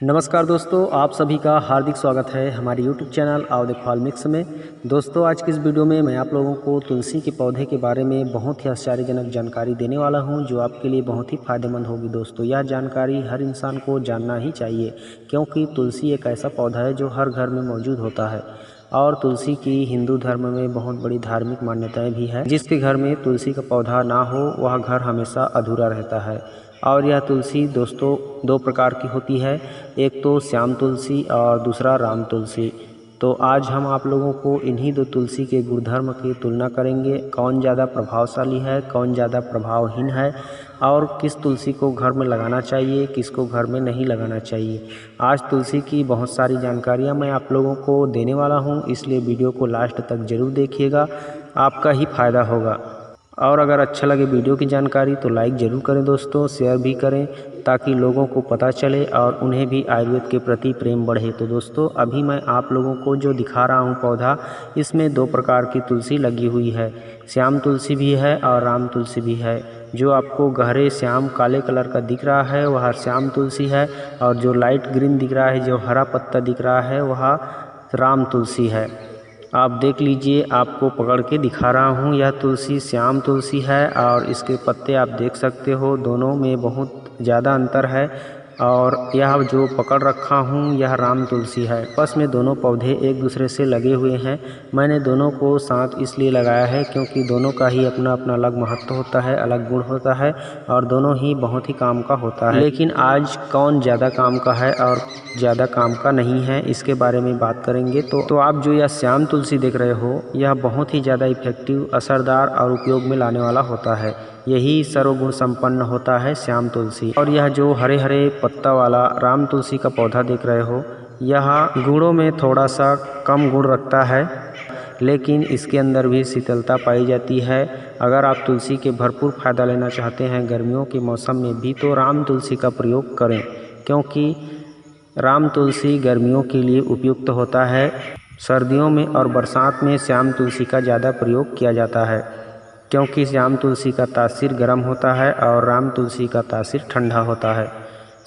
नमस्कार दोस्तों, आप सभी का हार्दिक स्वागत है हमारे YouTube चैनल आओ देखो ऑल मिक्स में। दोस्तों, आज की इस वीडियो में मैं आप लोगों को तुलसी के पौधे के बारे में बहुत ही आश्चर्यजनक जानकारी देने वाला हूं, जो आपके लिए बहुत ही फ़ायदेमंद होगी। दोस्तों, यह जानकारी हर इंसान को जानना ही चाहिए, क्योंकि तुलसी एक ऐसा पौधा है जो हर घर में मौजूद होता है। और तुलसी की हिंदू धर्म में बहुत बड़ी धार्मिक मान्यताएँ भी है। जिसके घर में तुलसी का पौधा ना हो, वह घर हमेशा अधूरा रहता है। और यह तुलसी दोस्तों दो प्रकार की होती है, एक तो श्याम तुलसी और दूसरा राम तुलसी। तो आज हम आप लोगों को इन्हीं दो तुलसी के गुणधर्म की तुलना करेंगे, कौन ज़्यादा प्रभावशाली है, कौन ज़्यादा प्रभावहीन है, और किस तुलसी को घर में लगाना चाहिए, किसको घर में नहीं लगाना चाहिए। आज तुलसी की बहुत सारी जानकारियाँ मैं आप लोगों को देने वाला हूँ, इसलिए वीडियो को लास्ट तक ज़रूर देखिएगा, आपका ही फायदा होगा। और अगर अच्छा लगे वीडियो की जानकारी तो लाइक ज़रूर करें दोस्तों, शेयर भी करें, ताकि लोगों को पता चले और उन्हें भी आयुर्वेद के प्रति प्रेम बढ़े। तो दोस्तों, अभी मैं आप लोगों को जो दिखा रहा हूँ पौधा, इसमें दो प्रकार की तुलसी लगी हुई है। श्याम तुलसी भी है और राम तुलसी भी है। जो आपको गहरे श्याम काले कलर का दिख रहा है वह श्याम तुलसी है, और जो लाइट ग्रीन दिख रहा है, जो हरा पत्ता दिख रहा है, वह राम तुलसी है। आप देख लीजिए, आपको पकड़ के दिखा रहा हूँ, यह तुलसी श्याम तुलसी है और इसके पत्ते आप देख सकते हो, दोनों में बहुत ज़्यादा अंतर है। और यह जो पकड़ रखा हूँ यह राम तुलसी है। बस में दोनों पौधे एक दूसरे से लगे हुए हैं। मैंने दोनों को साथ इसलिए लगाया है क्योंकि दोनों का ही अपना अपना अलग महत्व होता है, अलग गुण होता है, और दोनों ही बहुत ही काम का होता है। लेकिन आज कौन ज़्यादा काम का है और ज़्यादा काम का नहीं है, इसके बारे में बात करेंगे। तो आप जो यह श्याम तुलसी देख रहे हो, यह बहुत ही ज़्यादा इफेक्टिव, असरदार और उपयोग में लाने वाला होता है। यही सर्वगुण संपन्न होता है श्याम तुलसी। और यह जो हरे हरे पत्ता वाला राम तुलसी का पौधा देख रहे हो, यह गुणों में थोड़ा सा कम गुण रखता है, लेकिन इसके अंदर भी शीतलता पाई जाती है। अगर आप तुलसी के भरपूर फायदा लेना चाहते हैं गर्मियों के मौसम में भी, तो राम तुलसी का प्रयोग करें, क्योंकि राम तुलसी गर्मियों के लिए उपयुक्त होता है। सर्दियों में और बरसात में श्याम तुलसी का ज़्यादा प्रयोग किया जाता है, क्योंकि श्याम तुलसी का तासीर गर्म होता है और राम तुलसी का तासीर ठंडा होता है।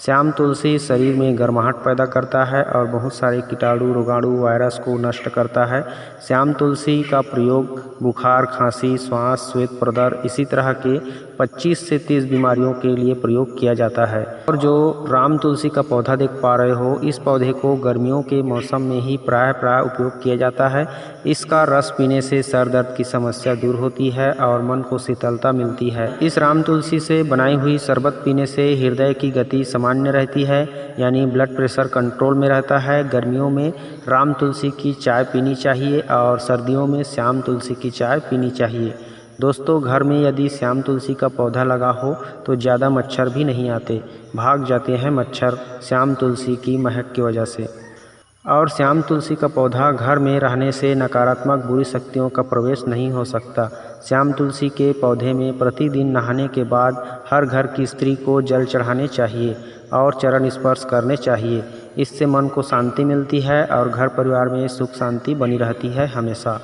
श्याम तुलसी शरीर में गर्माहट पैदा करता है और बहुत सारे कीटाणु रोगाणु वायरस को नष्ट करता है। श्याम तुलसी का प्रयोग बुखार, खांसी, श्वास, श्वेत प्रदर, इसी तरह के 25 से 30 बीमारियों के लिए प्रयोग किया जाता है। और जो राम तुलसी का पौधा देख पा रहे हो, इस पौधे को गर्मियों के मौसम में ही प्राय उपयोग किया जाता है। इसका रस पीने से सर दर्द की समस्या दूर होती है और मन को शीतलता मिलती है। इस राम तुलसी से बनाई हुई शरबत पीने से हृदय की गति सामान्य रहती है, यानी ब्लड प्रेशर कंट्रोल में रहता है। गर्मियों में राम तुलसी की चाय पीनी चाहिए और सर्दियों में श्याम तुलसी की चाय पीनी चाहिए। दोस्तों, घर में यदि श्याम तुलसी का पौधा लगा हो तो ज़्यादा मच्छर भी नहीं आते, भाग जाते हैं मच्छर श्याम तुलसी की महक की वजह से। और श्याम तुलसी का पौधा घर में रहने से नकारात्मक बुरी शक्तियों का प्रवेश नहीं हो सकता। श्याम तुलसी के पौधे में प्रतिदिन नहाने के बाद हर घर की स्त्री को जल चढ़ाने चाहिए और चरण स्पर्श करने चाहिए। इससे मन को शांति मिलती है और घर परिवार में सुख शांति बनी रहती है हमेशा।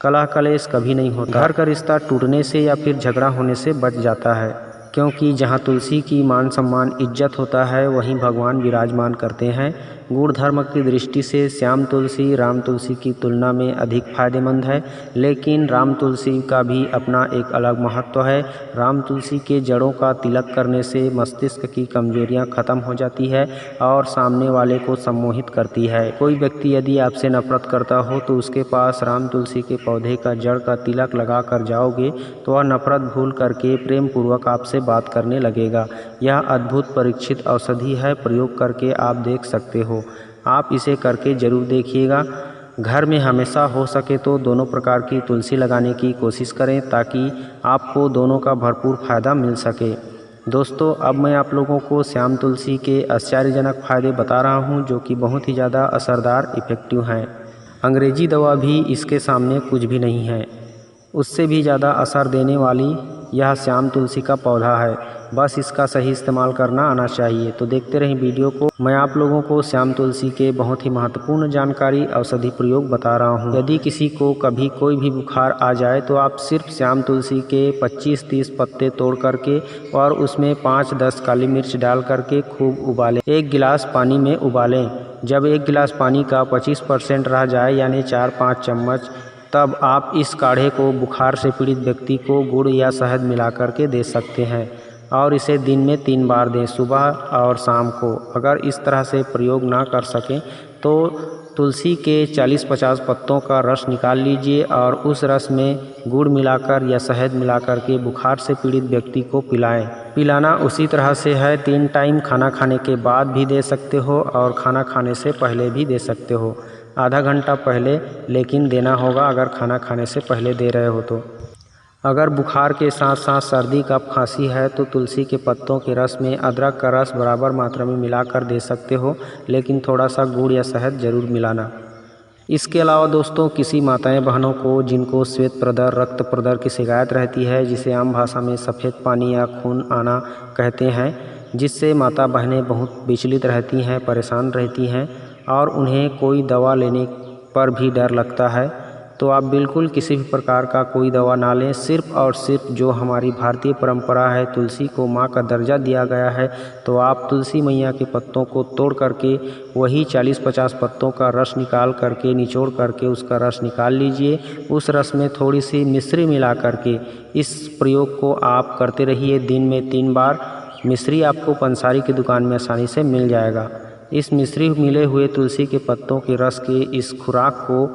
कलह कलेश कभी नहीं होता। घर का रिश्ता टूटने से या फिर झगड़ा होने से बच जाता है, क्योंकि जहाँ तुलसी की मान सम्मान इज्जत होता है, वहीं भगवान विराजमान करते हैं। गुण धर्म की दृष्टि से श्याम तुलसी राम तुलसी की तुलना में अधिक फायदेमंद है, लेकिन राम तुलसी का भी अपना एक अलग महत्व है। राम तुलसी के जड़ों का तिलक करने से मस्तिष्क की कमजोरियां खत्म हो जाती है और सामने वाले को सम्मोहित करती है। कोई व्यक्ति यदि आपसे नफरत करता हो तो उसके पास राम तुलसी के पौधे का जड़ का तिलक लगा कर जाओगे तो वह नफरत भूल करके प्रेम पूर्वक आपसे बात करने लगेगा। यह अद्भुत परीक्षित औषधि है, प्रयोग करके आप देख सकते हो। आप इसे करके जरूर देखिएगा। घर में हमेशा हो सके तो दोनों प्रकार की तुलसी लगाने की कोशिश करें, ताकि आपको दोनों का भरपूर फायदा मिल सके। दोस्तों, अब मैं आप लोगों को श्याम तुलसी के आश्चर्यजनक फायदे बता रहा हूँ, जो कि बहुत ही ज़्यादा असरदार इफेक्टिव हैं। अंग्रेजी दवा भी इसके सामने कुछ भी नहीं है। उससे भी ज़्यादा असर देने वाली यह श्याम तुलसी का पौधा है, बस इसका सही इस्तेमाल करना आना चाहिए। तो देखते रहें वीडियो को। मैं आप लोगों को श्याम तुलसी के बहुत ही महत्वपूर्ण जानकारी औषधि प्रयोग बता रहा हूँ। यदि किसी को कभी कोई भी बुखार आ जाए तो आप सिर्फ श्याम तुलसी के 25-30 पत्ते तोड़ करके और उसमें 5-10 काली मिर्च डाल करके खूब उबालें। 1 गिलास पानी में उबालें। जब 1 गिलास पानी का 25% रह जाए यानी 4-5 चम्मच, तब आप इस काढ़े को बुखार से पीड़ित व्यक्ति को गुड़ या शहद मिला करके दे सकते हैं और इसे दिन में 3 बार दें, सुबह और शाम को। अगर इस तरह से प्रयोग ना कर सकें तो तुलसी के 40-50 पत्तों का रस निकाल लीजिए और उस रस में गुड़ मिलाकर या शहद मिलाकर के बुखार से पीड़ित व्यक्ति को पिलाएं। पिलाना उसी तरह से है, 3 टाइम खाना खाने के बाद भी दे सकते हो और खाना खाने से पहले भी दे सकते हो। आधा घंटा पहले लेकिन देना होगा अगर खाना खाने से पहले दे रहे हो तो। अगर बुखार के साथ साथ सर्दी का खांसी है तो तुलसी के पत्तों के रस में अदरक का रस बराबर मात्रा में मिलाकर दे सकते हो, लेकिन थोड़ा सा गुड़ या शहद ज़रूर मिलाना। इसके अलावा दोस्तों, किसी माताएं बहनों को जिनको श्वेत प्रदर रक्त प्रदर की शिकायत रहती है, जिसे आम भाषा में सफ़ेद पानी या खून आना कहते हैं, जिससे माता बहनें बहुत विचलित रहती हैं, परेशान रहती हैं और उन्हें कोई दवा लेने पर भी डर लगता है, तो आप बिल्कुल किसी भी प्रकार का कोई दवा ना लें। सिर्फ और सिर्फ जो हमारी भारतीय परंपरा है, तुलसी को माँ का दर्जा दिया गया है, तो आप तुलसी मैया के पत्तों को तोड़ करके वही 40-50 पत्तों का रस निकाल करके निचोड़ करके उसका रस निकाल लीजिए। उस रस में थोड़ी सी मिश्री मिला करके इस प्रयोग को आप करते रहिए दिन में 3 बार। मिश्री आपको पंसारी की दुकान में आसानी से मिल जाएगा। इस मिश्री मिले हुए तुलसी के पत्तों के रस के इस खुराक को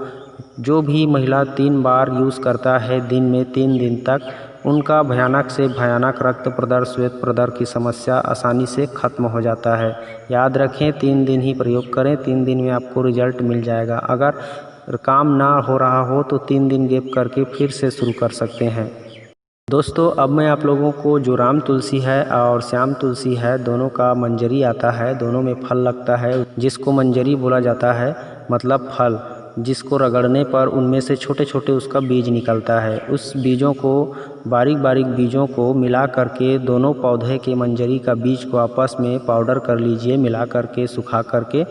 जो भी महिला 3 बार यूज़ करता है दिन में 3 दिन तक, उनका भयानक से भयानक रक्त प्रदर श्वेत प्रदर की समस्या आसानी से ख़त्म हो जाता है। याद रखें, 3 दिन ही प्रयोग करें, 3 दिन में आपको रिजल्ट मिल जाएगा। अगर काम ना हो रहा हो तो 3 दिन गैप करके फिर से शुरू कर सकते हैं। दोस्तों, अब मैं आप लोगों को जो राम तुलसी है और श्याम तुलसी है, दोनों का मंजरी आता है, दोनों में फल लगता है, जिसको मंजरी बोला जाता है, मतलब फल, जिसको रगड़ने पर उनमें से छोटे छोटे उसका बीज निकलता है। उस बीजों को बारीक बारीक बीजों को मिला करके दोनों पौधे के मंजरी का बीज को आपस में पाउडर कर लीजिए, मिला करके सुखा करके।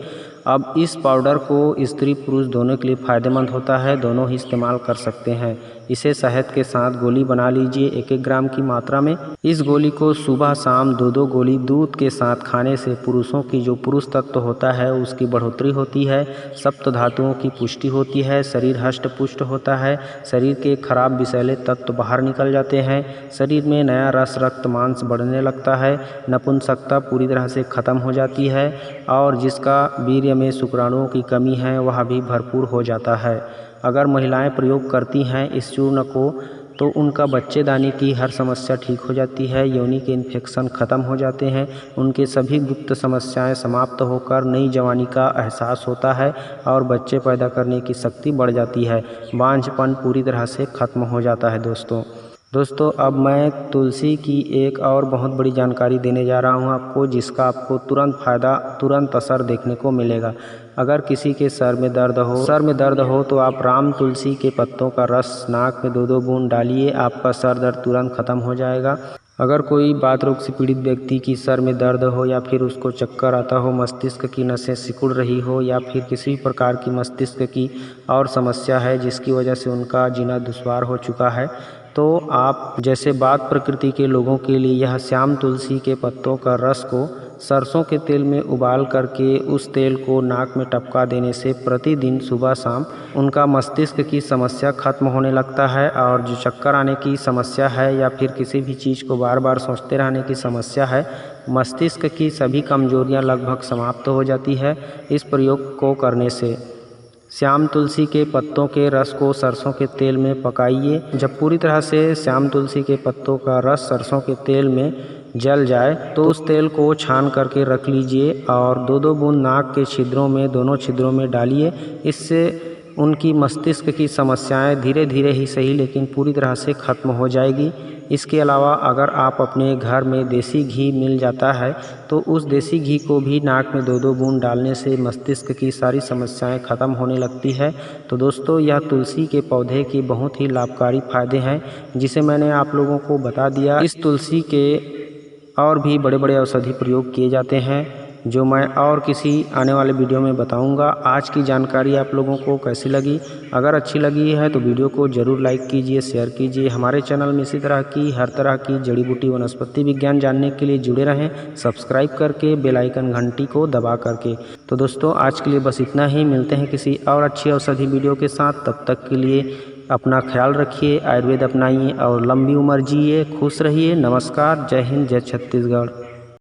अब इस पाउडर को स्त्री पुरुष दोनों के लिए फ़ायदेमंद होता है, दोनों ही इस्तेमाल कर सकते हैं। इसे शहद के साथ गोली बना लीजिए 1-1 ग्राम की मात्रा में। इस गोली को सुबह शाम 2-2 गोली दूध के साथ खाने से पुरुषों की जो पुरुष तत्व होता है उसकी बढ़ोतरी होती है, सप्त धातुओं की पुष्टि होती है, शरीर हष्ट पुष्ट होता है, शरीर के खराब विषैले तत्व बाहर निकल जाते हैं, शरीर में नया रस रक्त मांस बढ़ने लगता है, नपुंसकता पूरी तरह से ख़त्म हो जाती है और जिसका वीर्य में शुक्राणुओं की कमी है वह भी भरपूर हो जाता है। अगर महिलाएं प्रयोग करती हैं इस चूर्ण को तो उनका बच्चेदानी की हर समस्या ठीक हो जाती है, योनि के इन्फेक्शन ख़त्म हो जाते हैं, उनके सभी गुप्त समस्याएं समाप्त होकर नई जवानी का एहसास होता है और बच्चे पैदा करने की शक्ति बढ़ जाती है, बांझपन पूरी तरह से ख़त्म हो जाता है। दोस्तों, अब मैं तुलसी की एक और बहुत बड़ी जानकारी देने जा रहा हूं आपको, जिसका आपको तुरंत फ़ायदा, तुरंत असर देखने को मिलेगा। अगर किसी के सर में दर्द हो तो आप राम तुलसी के पत्तों का रस नाक में 2-2 बूंद डालिए, आपका सर दर्द तुरंत ख़त्म हो जाएगा। अगर कोई बात रोग से पीड़ित व्यक्ति की सर में दर्द हो या फिर उसको चक्कर आता हो, मस्तिष्क की नसें सिकुड़ रही हो या फिर किसी प्रकार की मस्तिष्क की और समस्या है जिसकी वजह से उनका जीना दुश्वार हो चुका है, तो आप जैसे बात प्रकृति के लोगों के लिए यह श्याम तुलसी के पत्तों का रस को सरसों के तेल में उबाल करके उस तेल को नाक में टपका देने से प्रतिदिन सुबह शाम उनका मस्तिष्क की समस्या खत्म होने लगता है और जो चक्कर आने की समस्या है या फिर किसी भी चीज़ को बार बार सोचते रहने की समस्या है, मस्तिष्क की सभी कमजोरियां लगभग समाप्त हो जाती है इस प्रयोग को करने से। श्याम तुलसी के पत्तों के रस को सरसों के तेल में पकाइए। जब पूरी तरह से श्याम तुलसी के पत्तों का रस सरसों के तेल में जल जाए तो उस तेल को छान करके रख लीजिए और 2-2 बूंद नाक के छिद्रों में, दोनों छिद्रों में डालिए। इससे उनकी मस्तिष्क की समस्याएं धीरे धीरे ही सही लेकिन पूरी तरह से ख़त्म हो जाएगी। इसके अलावा अगर आप अपने घर में देसी घी मिल जाता है तो उस देसी घी को भी नाक में 2-2 बूंद डालने से मस्तिष्क की सारी समस्याएं ख़त्म होने लगती है। तो दोस्तों यह तुलसी के पौधे के बहुत ही लाभकारी फ़ायदे हैं जिसे मैंने आप लोगों को बता दिया। इस तुलसी के और भी बड़े बड़े औषधि प्रयोग किए जाते हैं जो मैं और किसी आने वाले वीडियो में बताऊंगा। आज की जानकारी आप लोगों को कैसी लगी? अगर अच्छी लगी है तो वीडियो को ज़रूर लाइक कीजिए, शेयर कीजिए। हमारे चैनल में इसी तरह की हर तरह की जड़ी बूटी वनस्पति विज्ञान जानने के लिए जुड़े रहें, सब्सक्राइब करके बेल आइकन घंटी को दबा करके। तो दोस्तों आज के लिए बस इतना ही, मिलते हैं किसी और अच्छी औषधि वीडियो के साथ। तब तक के लिए अपना ख्याल रखिए, आयुर्वेद अपनाइए और लंबी उम्र जिए, खुश रहिए। नमस्कार, जय हिंद, जय छत्तीसगढ़।